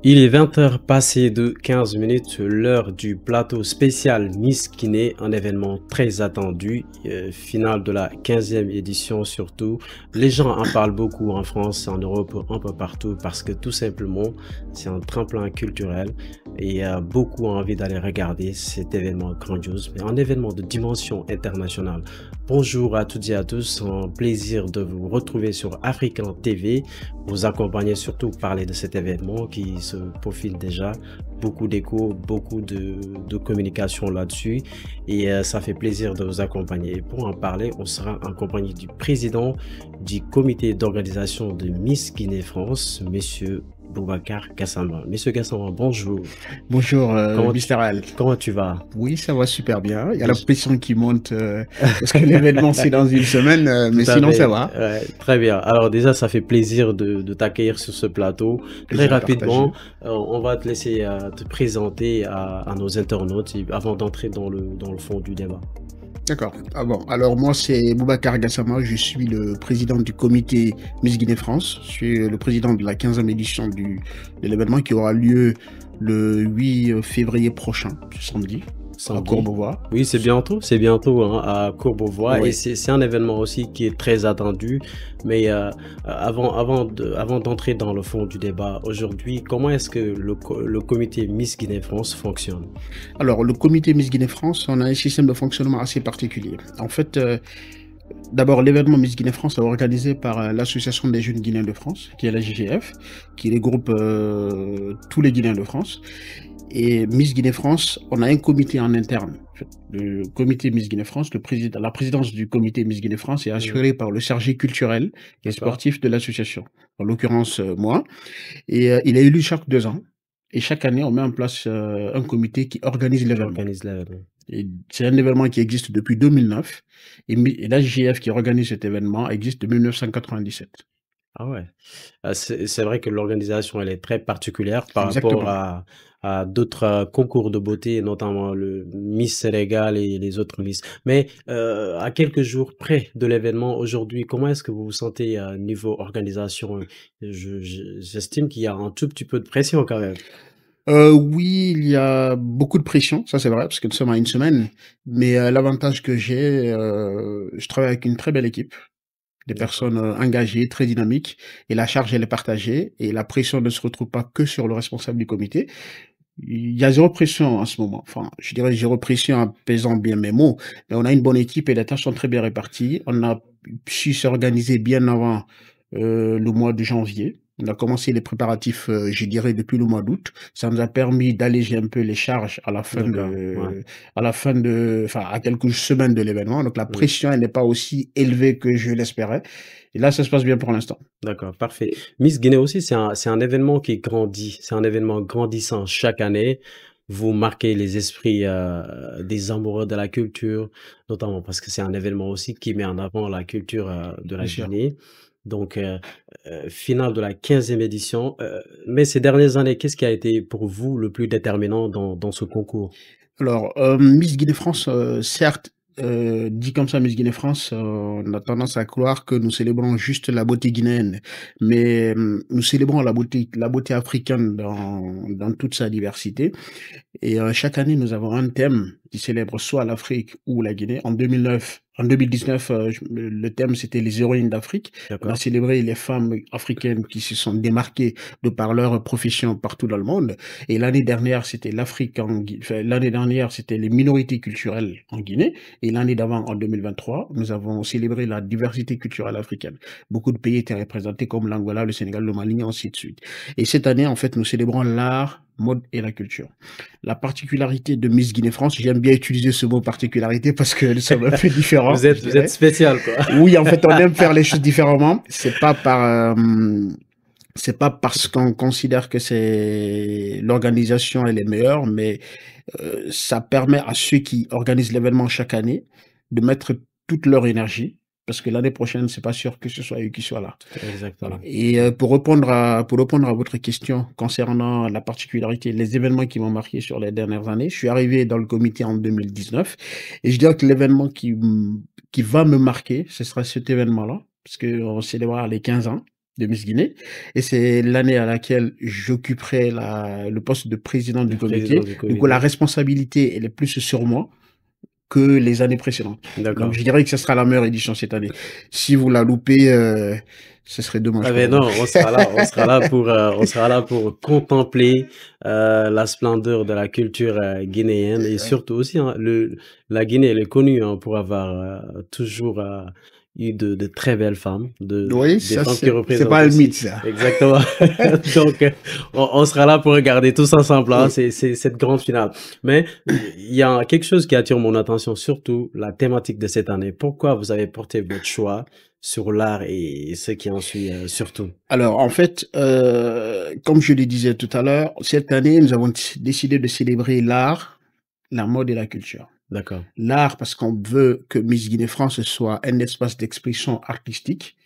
Il est 20 heures passées de 15 minutes, l'heure du plateau spécial Miss Guinée, un événement très attendu, finale de la 15e édition surtout. Les gens en parlent beaucoup en France, en Europe, un peu partout parce que tout simplement c'est un tremplin culturel et beaucoup ont envie d'aller regarder cet événement grandiose, mais un événement de dimension internationale. Bonjour à toutes et à tous, un plaisir de vous retrouver sur African TV, vous accompagner surtout parler de cet événement qui se profile déjà, beaucoup d'écho, beaucoup de communication là-dessus et ça fait plaisir de vous accompagner. Et pour en parler, on sera en compagnie du président du comité d'organisation de Miss Guinée France, monsieur Boubacar Gassama. Monsieur Gassama, bonjour. Bonjour, Comment tu, Mister Al. comment tu vas? Oui, ça va super bien. Il y a la Je- pression qui monte parce que l'événement c'est dans une semaine, Tout mais à sinon ça fait. va. Ouais, très bien. Alors déjà, ça fait plaisir de t'accueillir sur ce plateau. Très Plaisir rapidement, partagé. on va te laisser te présenter à nos internautes avant d'entrer dans le fond du débat. D'accord. Ah bon, alors moi c'est Boubacar Gassama, je suis le président du comité Miss Guinée France. Je suis le président de la 15e édition de l'événement qui aura lieu le 8 février prochain, ce samedi, à Samedi. Courbevoie. Oui, c'est bientôt hein, à Courbevoie et Oui. c'est un événement aussi qui est très attendu. Mais avant d'entrer dans le fond du débat aujourd'hui, comment est-ce que le comité Miss Guinée France fonctionne? Alors le comité Miss Guinée France, on a un système de fonctionnement assez particulier. En fait, d'abord, l'événement Miss Guinée France est organisé par l'Association des jeunes Guinéens de France, qui est la JGF, qui regroupe tous les Guinéens de France. Et Miss Guinée France, on a un comité en interne. En fait, le comité Miss Guinée France, la présidence du comité Miss Guinée France est Mhm. assurée par le chargé culturel et D'accord? sportif de l'association, en l'occurrence moi. Et il est élu chaque 2 ans. Et chaque année, on met en place un comité qui organise Qui l'événement. organise l'événement. Et c'est un événement qui existe depuis 2009 et la JF qui organise cet événement existe depuis 1997. Ah ouais. C'est vrai que l'organisation, elle est très particulière par rapport Exactement. à d'autres concours de beauté, notamment le Miss Sénégal et les autres Miss. Mais à quelques jours près de l'événement aujourd'hui, comment est-ce que vous vous sentez niveau organisation? J'estime qu'il y a un tout petit peu de pression quand même. Oui, il y a beaucoup de pression, ça c'est vrai, parce que nous sommes à une semaine. Mais l'avantage que j'ai, je travaille avec une très belle équipe, des D'accord. personnes engagées, très dynamiques, et la charge elle est partagée, et la pression ne se retrouve pas que sur le responsable du comité. Il y a zéro pression en ce moment. Enfin, je dirais zéro pression en pesant bien mes mots, mais on a une bonne équipe et les tâches sont très bien réparties. On a su s'organiser bien avant le mois de janvier. On a commencé les préparatifs, je dirais, depuis le mois d'août. Ça nous a permis d'alléger un peu les charges D'accord. Ouais. enfin, à quelques semaines de l'événement. Donc, la Mm. pression, elle n'est pas aussi élevée que je l'espérais. Et là, ça se passe bien pour l'instant. D'accord, parfait. Miss Guinée aussi, c'est un événement qui grandit, c'est un événement grandissant chaque année. Vous marquez les esprits des amoureux de la culture, notamment parce que c'est un événement aussi qui met en avant la culture de la Bien sûr. Guinée. Donc, finale de la 15e édition. Mais ces dernières années, qu'est-ce qui a été pour vous le plus déterminant dans ce concours? Alors, Miss Guinée-France, certes, dit comme ça, Miss Guinée-France, on a tendance à croire que nous célébrons juste la beauté guinéenne, mais nous célébrons la beauté africaine dans toute sa diversité. Et chaque année, nous avons un thème qui célèbre soit l'Afrique ou la Guinée. En 2019, le thème, c'était les héroïnes d'Afrique. On a D'accord? célébré les femmes africaines qui se sont démarquées de par leur profession partout dans le monde. Et l'année dernière, c'était l'année dernière, c'était les minorités culturelles en Guinée. Et l'année d'avant, en 2023, nous avons célébré la diversité culturelle africaine. Beaucoup de pays étaient représentés comme l'Angola, le Sénégal, le Mali, et ainsi de suite. Et cette année, en fait, nous célébrons l'art, mode et la culture. La particularité de Miss Guinée-France, j'aime bien utiliser ce mot particularité parce que nous sommes un peu différents, je Vous êtes dirais. spécial, quoi. Oui, en fait, on aime faire les choses différemment. C'est pas parce qu'on considère que c'est l'organisation elle est meilleure, mais ça permet à ceux qui organisent l'événement chaque année de mettre toute leur énergie, parce que l'année prochaine, c'est pas sûr que ce soit eux qui soient là. Voilà. Exactement. Et Ouais. pour répondre à votre question concernant la particularité, les événements qui m'ont marqué sur les dernières années, je suis arrivé dans le comité en 2019 et je dirais que l'événement qui va me marquer, ce sera cet événement-là, parce qu'on célébrera les 15 ans. de Miss Guinée. Et c'est l'année à laquelle j'occuperai le poste de président du Le président comité. du Du coup, la comité. responsabilité, elle est plus sur moi que les années précédentes. Donc, D'accord. je dirais que ce sera la meilleure édition cette année. Si vous la loupez, ce serait dommage Ah pour ben vous. non, on sera là pour contempler la splendeur de la culture guinéenne et surtout aussi hein, la Guinée elle est connue hein, pour avoir toujours eu de très belles femmes, Oui, des ça, femmes qui c'est représentent pas un mythe, aussi ça. exactement. Donc on sera là pour regarder tous ensemble là, c'est cette grande finale. Mais il y a quelque chose qui attire mon attention, surtout la thématique de cette année. Pourquoi vous avez porté votre choix sur l'art et ce qui en suit surtout. Alors, en fait, comme je le disais tout à l'heure, cette année, nous avons décidé de célébrer l'art, la mode et la culture. D'accord. L'art, parce qu'on veut que Miss Guinée-France soit un espace d'expression artistique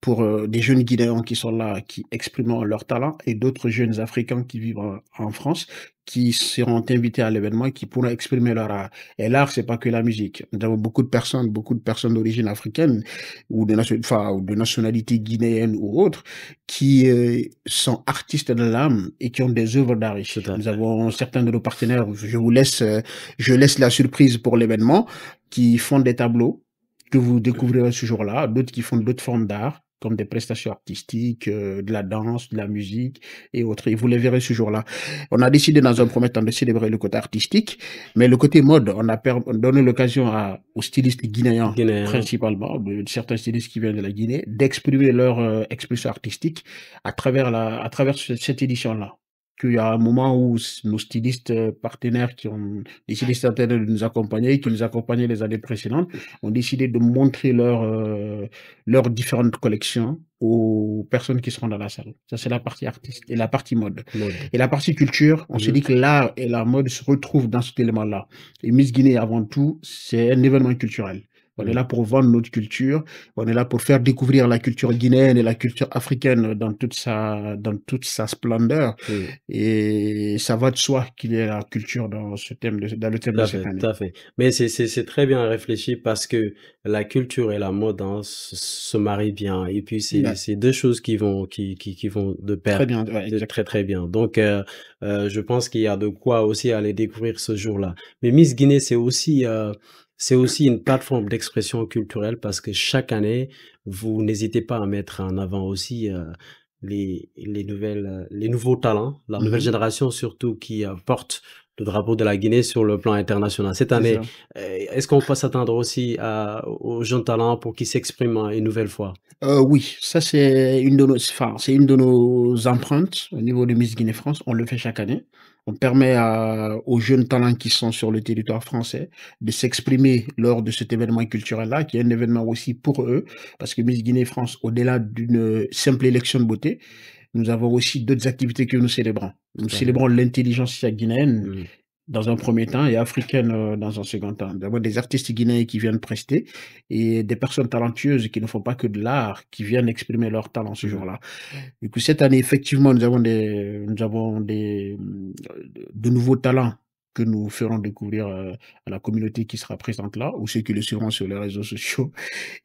pour des jeunes Guinéens qui sont là, qui expriment leur talent, et d'autres jeunes Africains qui vivent en France, qui seront invités à l'événement et qui pourront exprimer leur art. Et l'art, c'est pas que la musique. Nous avons beaucoup de personnes d'origine africaine ou ou de nationalité guinéenne ou autre, qui sont artistes de l'âme et qui ont des œuvres d'art ici. Tout à Nous fait. avons certains de nos partenaires, je laisse la surprise pour l'événement, qui font des tableaux que vous découvrirez ce jour-là, d'autres qui font d'autres formes d'art, comme des prestations artistiques, de la danse, de la musique et autres. Et vous les verrez ce jour-là. On a décidé dans un premier temps de célébrer le côté artistique, mais le côté mode, on a donné l'occasion aux stylistes guinéens, Guinéen. principalement, de certains stylistes qui viennent de la Guinée, d'exprimer leur expression artistique à travers cette édition-là. Qu'il y a un moment où nos stylistes partenaires des stylistes partenaires de nous accompagner, qui nous accompagnaient les années précédentes, ont décidé de montrer leurs différentes collections aux personnes qui seront dans la salle. Ça, c'est la partie artiste et la partie mode. Et la partie culture, on se dit que l'art et la mode se retrouvent dans cet élément-là. Et Miss Guinée, avant tout, c'est un événement culturel. On est là pour vendre notre culture, on est là pour faire découvrir la culture guinéenne et la culture africaine dans toute sa splendeur. Et ça va de soi qu'il y ait la culture dans le thème de cette année. Tout à fait. Mais c'est très bien réfléchi parce que la culture et la mode hein, se marient bien. Et puis c'est deux choses qui vont de pair. Très bien, ouais, très très bien. Donc je pense qu'il y a de quoi aussi aller découvrir ce jour-là. Mais Miss Guinée c'est aussi une plateforme d'expression culturelle parce que chaque année, vous n'hésitez pas à mettre en avant aussi les nouveaux talents, la nouvelle génération surtout qui porte le drapeau de la Guinée sur le plan international. Cette année, est-ce qu'on peut s'attendre aussi aux jeunes talents pour qu'ils s'expriment une nouvelle fois? Oui, ça c'est une de nos empreintes au niveau de Miss Guinée-France. On le fait chaque année. On permet aux jeunes talents qui sont sur le territoire français de s'exprimer lors de cet événement culturel-là, qui est un événement aussi pour eux, parce que Miss Guinée-France, au-delà d'une simple élection de beauté, nous avons aussi d'autres activités que nous célébrons. Nous célébrons l'intelligence guinéenne dans un premier temps et africaine dans un second temps. Nous avons des artistes guinéens qui viennent prester et des personnes talentueuses qui ne font pas que de l'art, qui viennent exprimer leur talent ce jour-là. Du coup, cette année, effectivement, nous avons de nouveaux talents que nous ferons découvrir à la communauté qui sera présente là, ou ceux qui le suivront sur les réseaux sociaux.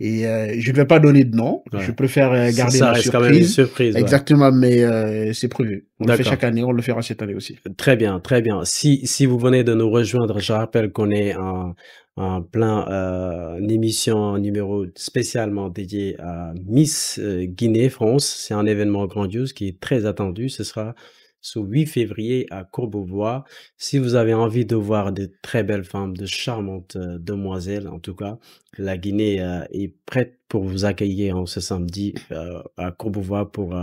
Et je ne vais pas donner de nom, je préfère garder ça la reste surprise. Quand même une surprise. Exactement, mais c'est prévu. On le fait chaque année, on le fera cette année aussi. Très bien, très bien. Si vous venez de nous rejoindre, je rappelle qu'on est en plein émission numéro spécialement dédié à Miss Guinée-France. C'est un événement grandiose qui est très attendu. Ce sera ce 8 février à Courbevoie. Si vous avez envie de voir de très belles femmes, de charmantes demoiselles, en tout cas, la Guinée est prête pour vous accueillir en ce samedi à Courbevoie pour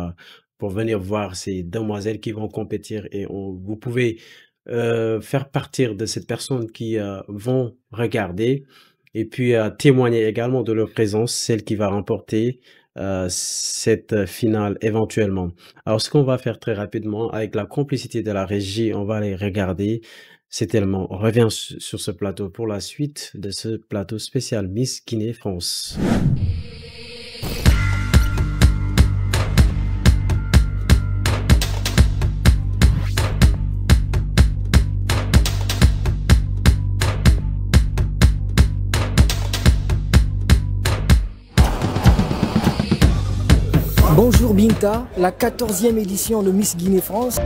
venir voir ces demoiselles qui vont compétir et vous pouvez faire partir de cette personne qui vont regarder et puis témoigner également de leur présence, celle qui va remporter cette finale éventuellement. Alors ce qu'on va faire très rapidement, avec la complicité de la régie, on va aller regarder cet élément. On revient sur ce plateau pour la suite de ce plateau spécial Miss Guinée-France. Bonjour Binta, la 14e édition de Miss Guinée-France.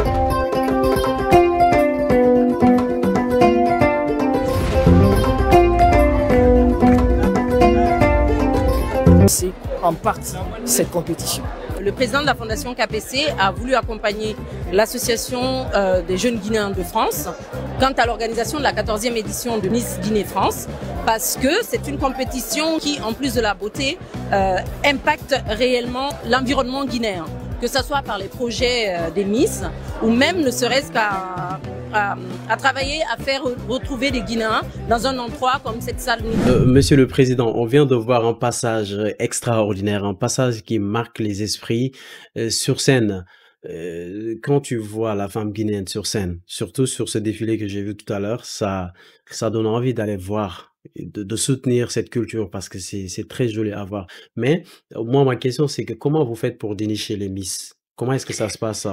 C'est en partie cette compétition. Le président de la Fondation KPC a voulu accompagner l'association des jeunes Guinéens de France quant à l'organisation de la 14e édition de Miss Guinée-France parce que c'est une compétition qui, en plus de la beauté, impacte réellement l'environnement guinéen, que ce soit par les projets des Miss ou même ne serait-ce qu'à travailler à faire retrouver les Guinéens dans un endroit comme cette salle. Monsieur le Président, on vient de voir un passage extraordinaire, un passage qui marque les esprits sur scène. Quand tu vois la femme guinéenne sur scène, surtout sur ce défilé que j'ai vu tout à l'heure, ça donne envie d'aller voir, et de soutenir cette culture parce que c'est très joli à voir. Mais moi, ma question, c'est que comment vous faites pour dénicher les Miss? Comment est-ce que ça se passe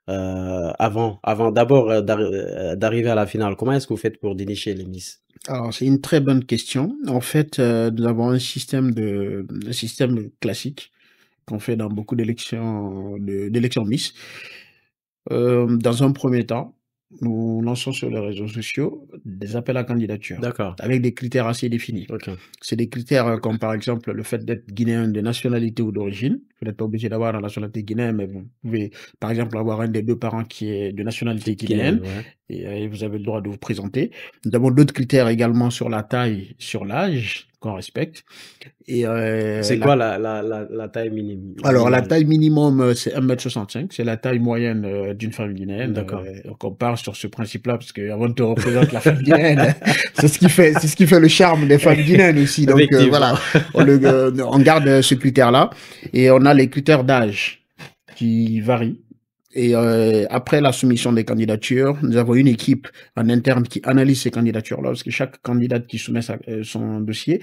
avant d'abord d'arriver à la finale? Comment est-ce que vous faites pour dénicher les Miss? Alors, c'est une très bonne question. En fait, nous avons un système classique qu'on fait dans beaucoup d'élections Miss. Dans un premier temps, nous lançons sur les réseaux sociaux des appels à candidature D'accord. avec des critères assez définis. Ok. C'est des critères comme par exemple le fait d'être guinéen de nationalité ou d'origine. Vous n'êtes pas obligé d'avoir la nationalité guinéenne, mais vous pouvez par exemple avoir un des deux parents qui est de nationalité guinéenne Ouais. et vous avez le droit de vous présenter. Nous avons d'autres critères également sur la taille, sur l'âge qu'on respecte. Et C'est quoi la taille minimum? alors, la taille minimum, c'est 1,65 m. C'est la taille moyenne d'une femme guinéenne. D'accord. Donc, on part sur ce principe-là parce que avant de te représenter la femme guinéenne, c'est ce qui fait le charme des femmes guinéennes aussi. Donc, voilà, on garde ce critère-là. Et on a les critères d'âge qui varient. Et après la soumission des candidatures, nous avons une équipe en interne qui analyse ces candidatures-là, parce que chaque candidate qui soumet son dossier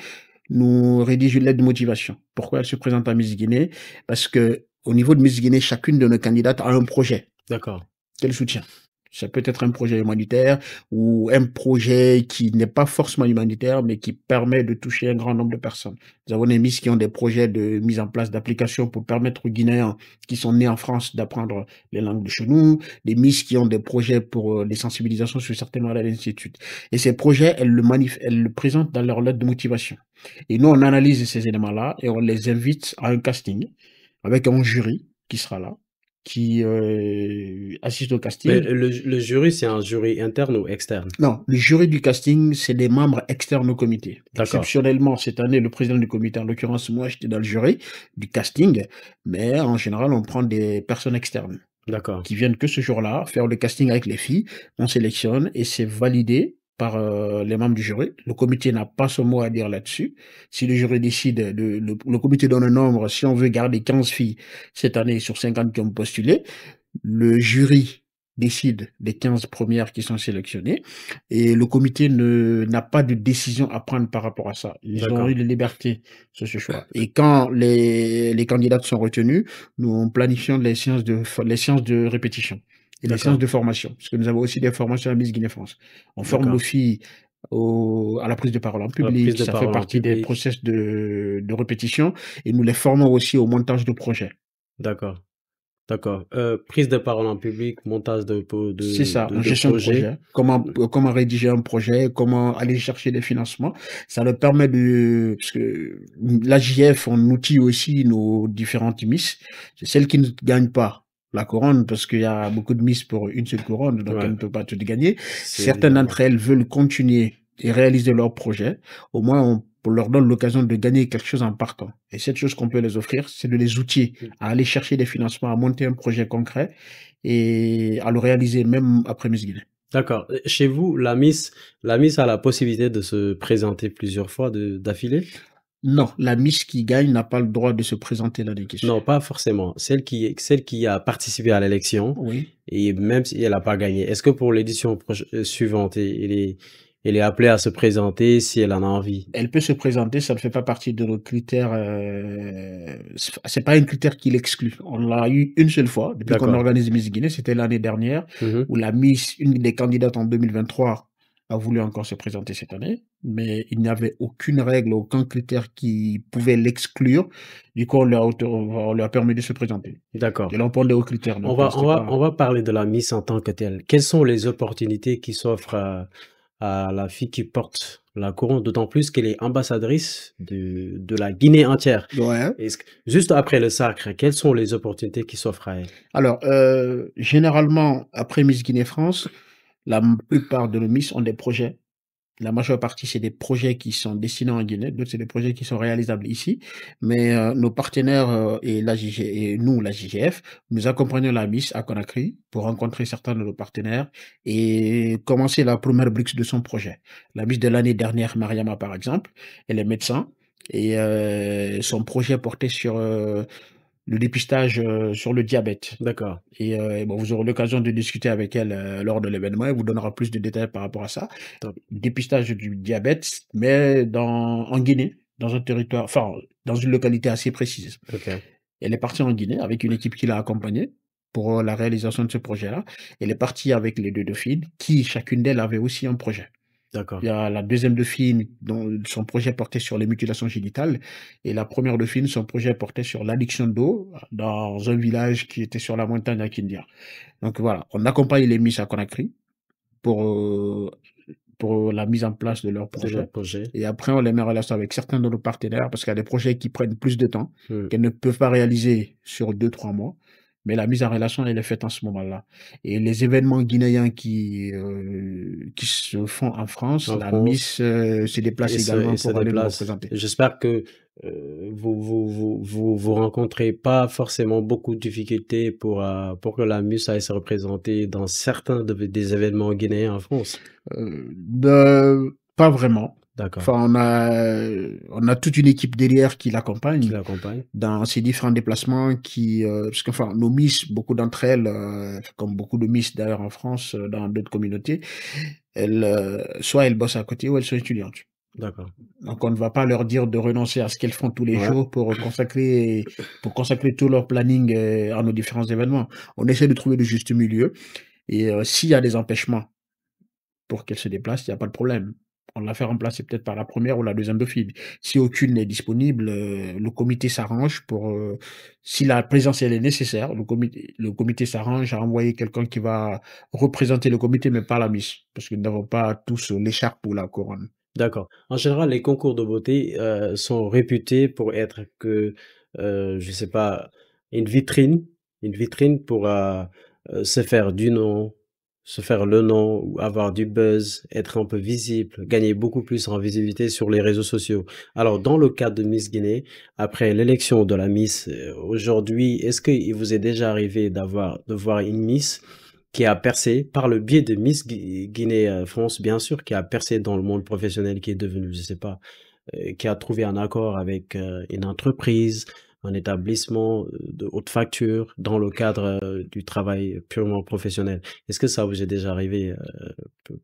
nous rédige une lettre de motivation. Pourquoi elle se présente à Miss Guinée? Parce que au niveau de Miss Guinée, chacune de nos candidates a un projet D'accord. qu'elle soutient. Ça peut être un projet humanitaire ou un projet qui n'est pas forcément humanitaire, mais qui permet de toucher un grand nombre de personnes. Nous avons des Miss qui ont des projets de mise en place d'applications pour permettre aux Guinéens qui sont nés en France d'apprendre les langues de chez nous, des Miss qui ont des projets pour des sensibilisations sur certaines maladies, ainsi de suite. Et ces projets, elles le présentent dans leur lettre de motivation. Et nous, on analyse ces éléments-là et on les invite à un casting avec un jury qui sera là, qui assiste au casting. Mais le jury, c'est un jury interne ou externe? Non, le jury du casting, c'est des membres externes au comité. D'accord. Exceptionnellement, cette année, le président du comité, en l'occurrence, moi, j'étais dans le jury du casting, mais en général, on prend des personnes externes D'accord. qui viennent que ce jour-là faire le casting avec les filles. On sélectionne et c'est validé par les membres du jury. Le comité n'a pas son mot à dire là-dessus. Si le jury décide, le comité donne un nombre, si on veut garder 15 filles cette année sur 50 qui ont postulé, le jury décide des 15 premières qui sont sélectionnées et le comité n'a pas de décision à prendre par rapport à ça. Ils ont eu la liberté sur ce choix. Et quand les candidates sont retenues, nous planifions les séances de répétition et les séances de formation, parce que nous avons aussi des formations à Miss Guinée-France. On forme nos filles à la prise de parole en public, ça fait partie des process de répétition, et nous les formons aussi au montage de projets. D'accord. D'accord. Prise de parole en public, montage c'est ça, gestion de projet. Comment rédiger un projet, comment aller chercher des financements. Ça leur permet parce que l'AJF, on outille aussi nos différentes Miss. C'est celles qui ne gagnent pas la couronne, parce qu'il y a beaucoup de Miss pour une seule couronne, donc elles ne peuvent pas tout gagner. Certaines d'entre elles veulent continuer et réaliser leur projet. Au moins, on leur donne l'occasion de gagner quelque chose en partant. Et cette chose qu'on peut les offrir, c'est de les outiller à aller chercher des financements, à monter un projet concret et à le réaliser même après Miss Guinée. D'accord. Chez vous, la Miss a la possibilité de se présenter plusieurs fois d'affilée? Non, la Miss qui gagne n'a pas le droit de se présenter l'année qui suit. Non, pas forcément. Celle qui a participé à l'élection, oui. Et même si elle n'a pas gagné, est-ce que pour l'édition suivante, elle est appelée à se présenter si elle en a envie? Elle peut se présenter, ça ne fait pas partie de nos critères. C'est pas un critère qui l'exclut. On l'a eu une seule fois depuis qu'on organise Miss Guinée, c'était l'année dernière, où la Miss, une des candidates en 2023, a voulu encore se présenter cette année, mais il n'y avait aucune règle, aucun critère qui pouvait l'exclure. Du coup, on lui a permis de se présenter. D'accord. Et là, on répondait aux critères. On Donc, va, c'était on va, pas... on va parler de la Miss en tant que telle. Quelles sont les opportunités qui s'offrent à la fille qui porte la couronne, d'autant plus qu'elle est ambassadrice de la Guinée entière. Ouais. Juste après le sacre, quelles sont les opportunités qui s'offrent à elle? Alors, généralement, après Miss Guinée-France, la plupart de nos Miss ont des projets. La majeure partie, c'est des projets qui sont destinés en Guinée, d'autres, c'est des projets qui sont réalisables ici. Mais nos partenaires et nous, la JGF, nous accompagnons la Miss à Conakry pour rencontrer certains de nos partenaires et commencer la première brique de son projet. La Miss de l'année dernière, Mariama, par exemple, elle est médecin et son projet portait sur le dépistage sur le diabète. D'accord. Et bon, vous aurez l'occasion de discuter avec elle lors de l'événement. Elle vous donnera plus de détails par rapport à ça. Top. Dépistage du diabète, mais en Guinée, dans un territoire, enfin, dans une localité assez précise. Ok. Elle est partie en Guinée avec une équipe qui l'a accompagnée pour la réalisation de ce projet-là. Elle est partie avec les deux dauphines, qui chacune d'elles avait aussi un projet. D'accord. Il y a la deuxième dauphine dont son projet portait sur les mutilations génitales et la première dauphine, son projet portait sur l'addiction d'eau dans un village qui était sur la montagne à Kindia. Donc voilà, on accompagne les Miss à Conakry pour la mise en place de leur projet. Et après, on les met en relation avec certains de nos partenaires parce qu'il y a des projets qui prennent plus de temps, qu'elles ne peuvent pas réaliser sur 2-3 mois. Mais la mise en relation, elle est faite en ce moment-là. Et les événements guinéens qui se font en France, la Miss se déplace également pour aller nous représenter. J'espère que vous rencontrez pas forcément beaucoup de difficultés pour que la Miss aille se représenter dans certains des événements guinéens en France. Pas vraiment. D'accord. Enfin, on a toute une équipe derrière qui l'accompagne dans ces différents déplacements parce que, enfin, nos Miss, beaucoup d'entre elles, comme beaucoup de Miss d'ailleurs en France, dans d'autres communautés, soit elles bossent à côté ou elles sont étudiantes. D'accord. Donc, on ne va pas leur dire de renoncer à ce qu'elles font tous les jours pour consacrer tout leur planning à nos différents événements. On essaie de trouver le juste milieu. Et s'il y a des empêchements pour qu'elles se déplacent, il n'y a pas de problème. On la fait remplacer peut-être par la première ou la deuxième dauphine. Si aucune n'est disponible, le comité s'arrange pour, si la présentielle est nécessaire, le comité s'arrange à envoyer quelqu'un qui va représenter le comité, mais pas la Miss, parce que nous n'avons pas tous l'écharpe ou la couronne. D'accord. En général, les concours de beauté sont réputés pour être je sais pas, une vitrine pour se faire du nom, se faire le nom, ou avoir du buzz, être un peu visible, gagner beaucoup plus en visibilité sur les réseaux sociaux. Alors, dans le cadre de Miss Guinée, après l'élection de la Miss aujourd'hui, est-ce qu'il vous est déjà arrivé de voir une Miss qui a percé par le biais de Miss Guinée France, bien sûr, qui a percé dans le monde professionnel, qui est devenu, je sais pas, qui a trouvé un accord avec une entreprise, un établissement de haute facture dans le cadre du travail purement professionnel. Est-ce que ça vous est déjà arrivé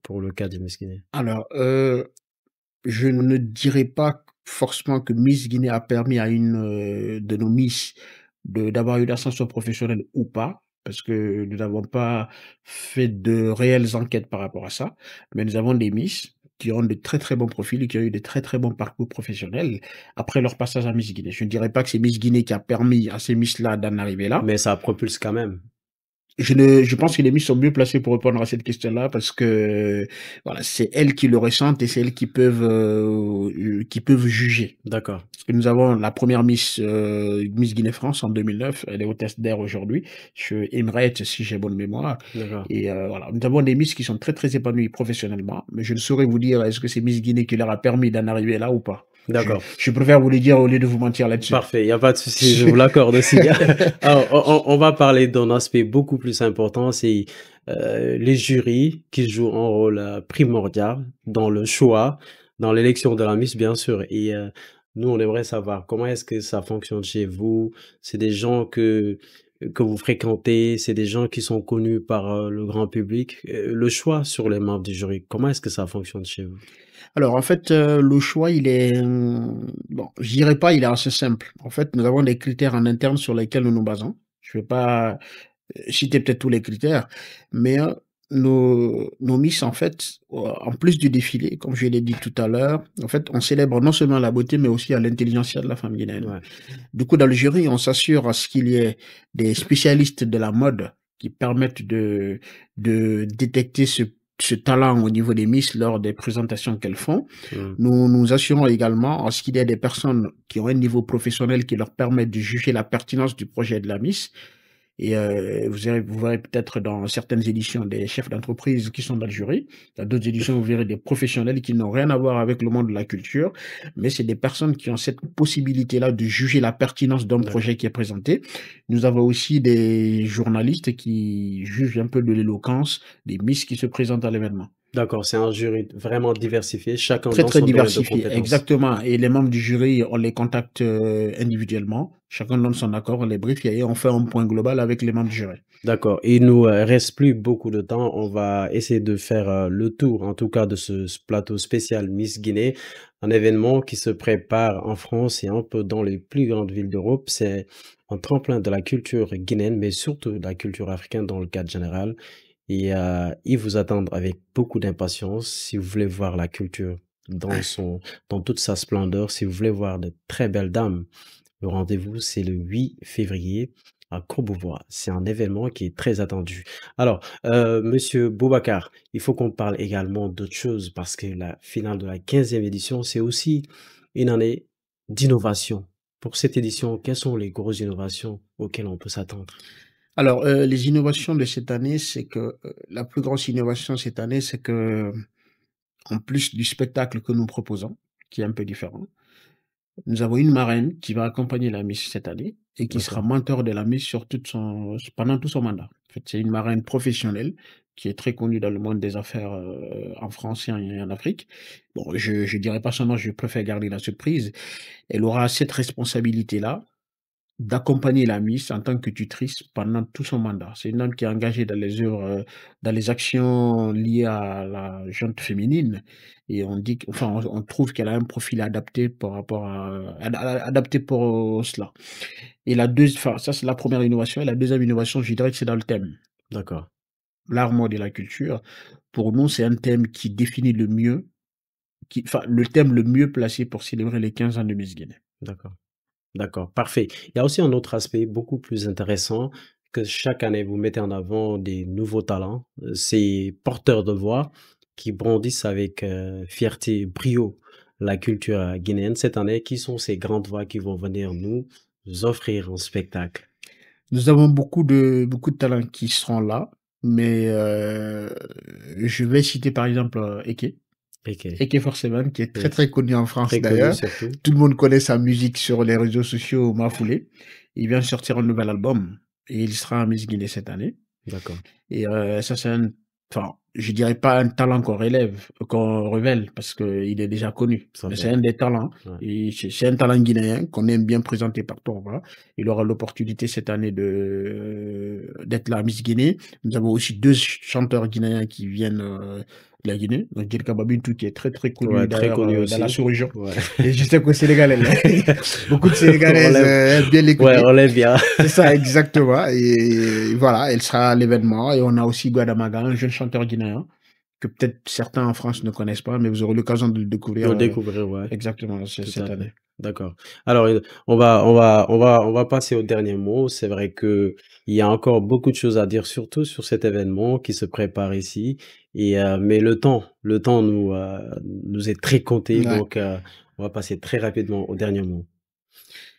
pour le cas de Miss Guinée? Alors, je ne dirais pas forcément que Miss Guinée a permis à une de nos Miss d'avoir une ascension professionnelle ou pas, parce que nous n'avons pas fait de réelles enquêtes par rapport à ça, mais nous avons des Miss qui ont de très très bons profils et qui ont eu de très très bons parcours professionnels après leur passage à Miss Guinée. Je ne dirais pas que c'est Miss Guinée qui a permis à ces Miss-là d'en arriver là. Mais ça propulse quand même. Je pense que les Miss sont mieux placées pour répondre à cette question-là parce que voilà, c'est elles qui le ressentent et c'est elles qui peuvent juger. D'accord. Parce que nous avons la première Miss Guinée-France en 2009, elle est hôtesse d'air aujourd'hui, chez Emirates si j'ai bonne mémoire. D'accord. Et voilà, nous avons des Miss qui sont très très épanouies professionnellement, mais je ne saurais vous dire est-ce que c'est Miss Guinée qui leur a permis d'en arriver là ou pas. D'accord. Je préfère vous le dire au lieu de vous mentir là-dessus. Parfait, il n'y a pas de souci, je vous l'accorde aussi. Alors, on va parler d'un aspect beaucoup plus important, c'est les jurys qui jouent un rôle primordial dans le choix, dans l'élection de la Miss, bien sûr. Et nous, on aimerait savoir comment est-ce que ça fonctionne chez vous. C'est des gens que vous fréquentez, c'est des gens qui sont connus par le grand public. Le choix sur les membres du jury, comment est-ce que ça fonctionne chez vous? Alors, en fait, le choix, il est, bon, je dirais pas, il est assez simple. En fait, nous avons des critères en interne sur lesquels nous nous basons. Je vais pas citer peut-être tous les critères, mais nos Miss, en fait, en plus du défilé, comme je l'ai dit tout à l'heure, en fait, on célèbre non seulement la beauté, mais aussi l'intelligentsia de la femme guinéenne. Ouais. Du coup, dans le jury, on s'assure à ce qu'il y ait des spécialistes de la mode qui permettent de détecter ce talent au niveau des Miss lors des présentations qu'elles font. Nous nous assurons également à ce qu'il y ait des personnes qui ont un niveau professionnel qui leur permettent de juger la pertinence du projet de la Miss. Et vous verrez peut-être dans certaines éditions des chefs d'entreprise qui sont dans le jury. Dans d'autres éditions, vous verrez des professionnels qui n'ont rien à voir avec le monde de la culture, mais c'est des personnes qui ont cette possibilité-là de juger la pertinence d'un projet qui est présenté. Nous avons aussi des journalistes qui jugent un peu de l'éloquence des Miss qui se présentent à l'événement. D'accord, c'est un jury vraiment diversifié, chacun Très, dans très son domaine de diversifié, compétences. exactement. Et les membres du jury, on les contacte individuellement. Chacun donne son accord, on les briefe et on fait un point global avec les membres du jury. D'accord. Il nous reste plus beaucoup de temps. On va essayer de faire le tour, en tout cas, de ce plateau spécial Miss Guinée, un événement qui se prépare en France et un peu dans les plus grandes villes d'Europe. C'est un tremplin de la culture guinéenne, mais surtout de la culture africaine dans le cadre général. Et ils vous attendent avec beaucoup d'impatience si vous voulez voir la culture dans toute sa splendeur, si vous voulez voir de très belles dames. Le rendez-vous, c'est le 8 février à Courbevoie. C'est un événement qui est très attendu. Alors, Monsieur Boubacar, il faut qu'on parle également d'autre chose parce que la finale de la 15e édition, c'est aussi une année d'innovation. Pour cette édition, quelles sont les grosses innovations auxquelles on peut s'attendre? Alors, les innovations de cette année, c'est que la plus grosse innovation cette année, c'est que en plus du spectacle que nous proposons, qui est un peu différent, nous avons une marraine qui va accompagner la Miss cette année et qui sera D'accord. mentor de la Miss pendant tout son mandat. En fait, c'est une marraine professionnelle qui est très connue dans le monde des affaires en France et en Afrique. Bon, je dirais pas son nom, je préfère garder la surprise. Elle aura cette responsabilité-là d'accompagner la Miss en tant que tutrice pendant tout son mandat. C'est une dame qui est engagée dans les œuvres, dans les actions liées à la gente féminine et on trouve qu'elle a un profil adapté par rapport adapté pour cela. Et ça c'est la première innovation et la deuxième innovation, je dirais que c'est dans le thème. D'accord. L'art, mode et la culture. Pour nous, c'est un thème qui définit le thème le mieux placé pour célébrer les 15 ans de Miss Guinée. D'accord. D'accord, parfait. Il y a aussi un autre aspect beaucoup plus intéressant que chaque année, vous mettez en avant des nouveaux talents, ces porteurs de voix qui brandissent avec fierté et brio la culture guinéenne. Cette année, qui sont ces grandes voix qui vont venir nous offrir un spectacle? Nous avons beaucoup de talents qui seront là, mais je vais citer par exemple Eke. Ok, Eke Forceman, qui est très yes. très connu en France Très connu d'ailleurs. surtout. Tout le monde connaît sa musique sur les réseaux sociaux Mafoulé. Il vient de sortir un nouvel album et il sera à Miss Guinée cette année. D'accord. Et ça, enfin, je dirais pas un talent qu'on révèle, parce qu'il est déjà connu. Ça Mais fait. c'est un des talents. Ouais. Et c'est un talent guinéen qu'on aime bien présenter partout. Voilà. Il aura l'opportunité cette année d'être là à Miss Guinée. Nous avons aussi deux chanteurs guinéens qui viennent de la Guinée. Donc, Djelka Babintou, qui est très très connu Ouais, très d'ailleurs connu dans la aussi. sous-région. Ouais. Et je sais qu'au Sénégal, beaucoup de Sénégalaises aiment bien l'écouter. Ouais, on l'aime bien. C'est ça, exactement. Et voilà, elle sera à l'événement. Et on a aussi Guadamaga, un jeune chanteur guinéen, que peut-être certains en France ne connaissent pas, mais vous aurez l'occasion de le découvrir De le découvrir, ouais. exactement Tout cette à fait. année. D'accord. Alors, on va passer au dernier mot. C'est vrai que il y a encore beaucoup de choses à dire, surtout sur cet événement qui se prépare ici. Mais le temps nous est très compté, Ouais. donc on va passer très rapidement au dernier mot.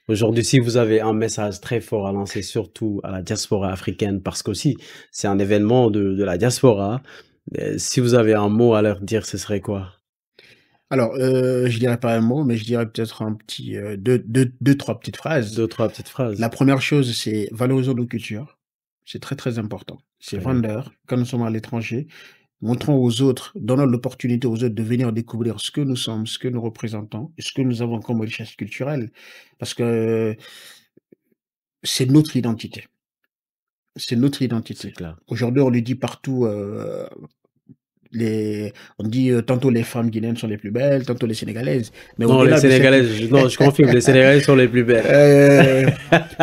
Aujourd'hui, si vous avez un message très fort à lancer, surtout à la diaspora africaine, parce qu'aussi c'est un événement de la diaspora, si vous avez un mot à leur dire, ce serait quoi? Alors, je dirais pas un mot, mais je dirais peut-être un petit, deux, trois petites phrases. 2-3 petites phrases. La première chose, c'est valorisons nos cultures. C'est très, très important. C'est Très bien. vendeur. Quand nous sommes à l'étranger, montrons aux autres, donnons l'opportunité aux autres de venir découvrir ce que nous sommes, ce que nous représentons, et ce que nous avons comme richesse culturelle. Parce que c'est notre identité. C'est notre C'est identité. clair. Aujourd'hui, on le dit partout, on dit tantôt les femmes guinéennes sont les plus belles, tantôt les sénégalaises. Mais non, les sénégalaises, non, je confirme, les sénégalaises sont les plus belles.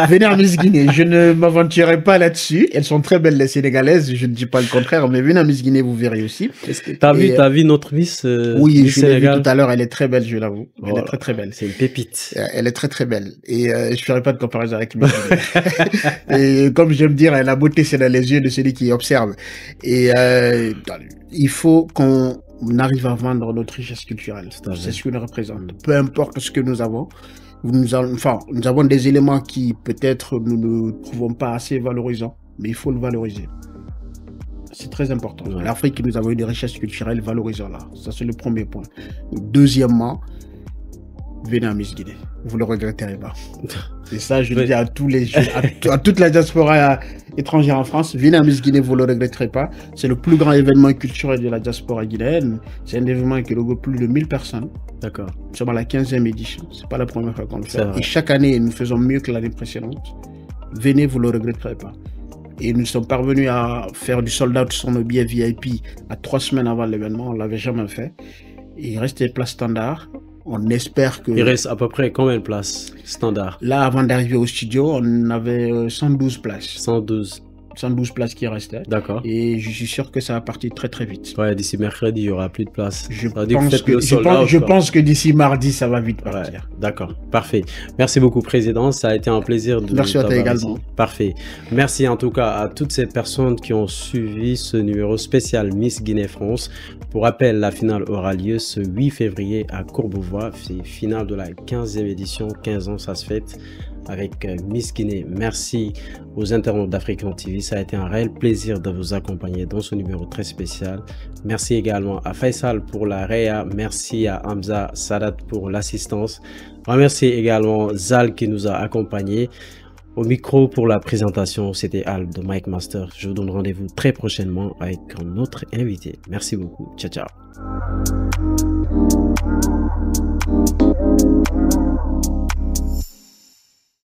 Venez à Miss Guinée, je ne m'aventurerai pas là-dessus. Elles sont très belles, les sénégalaises, je ne dis pas le contraire, mais venez à Miss Guinée, vous verrez aussi. T'as vu notre Miss oui, je l'ai vue tout à l'heure, elle est très belle, je l'avoue. Elle est très très belle. C'est une pépite. Elle est très très belle. Et je ferai pas de comparaison avec Miss Guinée. Et comme j'aime dire, la beauté c'est dans les yeux de celui qui observe. Et il faut qu'on arrive à vendre notre richesse culturelle. C'est ce que nous représente. Peu importe ce que nous avons. Nous avons des éléments qui peut-être nous ne trouvons pas assez valorisants, mais il faut le valoriser. C'est très important. En Afrique, nous avons eu des richesses culturelles, valorisons-la. Ça, c'est le premier point. Deuxièmement, venez à Miss Guinée. Vous ne le regretterez pas. Et ça, je le dis à tous les jeunes, à toute la diaspora étrangère en France. Venez à Miss Guinée, vous ne le regretterez pas. C'est le plus grand événement culturel de la diaspora guinéenne. C'est un événement qui regroupe plus de 1000 personnes. D'accord. Nous sommes à la 15e édition. C'est pas la première fois qu'on le fait. Et chaque année, nous faisons mieux que l'année précédente. Venez, vous ne le regretterez pas. Et nous sommes parvenus à faire du sold out sur nos billets VIP à 3 semaines avant l'événement. On ne l'avait jamais fait. Et il reste des places standards. On espère que... Il reste à peu près combien de places standard? Là, avant d'arriver au studio, on avait 112 places. 112 places qui restaient. D'accord. Et je suis sûr que ça va partir très très vite. Ouais, d'ici mercredi, il n'y aura plus de place. Je pense que d'ici mardi, ça va vite partir. Ouais, d'accord, parfait. Merci beaucoup, Président. Ça a été un plaisir de Merci à toi également. Parfait. Merci en tout cas à toutes ces personnes qui ont suivi ce numéro spécial Miss Guinée-France. Pour rappel, la finale aura lieu ce 8 février à Courbevoie. C'est finale de la 15e édition. 15 ans, ça se fête avec Miss Guinée. Merci aux internautes d'African TV. Ça a été un réel plaisir de vous accompagner dans ce numéro très spécial. Merci également à Faisal pour la réa. Merci à Hamza Sadat pour l'assistance. Remercie également Zal qui nous a accompagnés. Au micro pour la présentation, c'était Al de Mike Master. Je vous donne rendez-vous très prochainement avec un autre invité. Merci beaucoup. Ciao, ciao.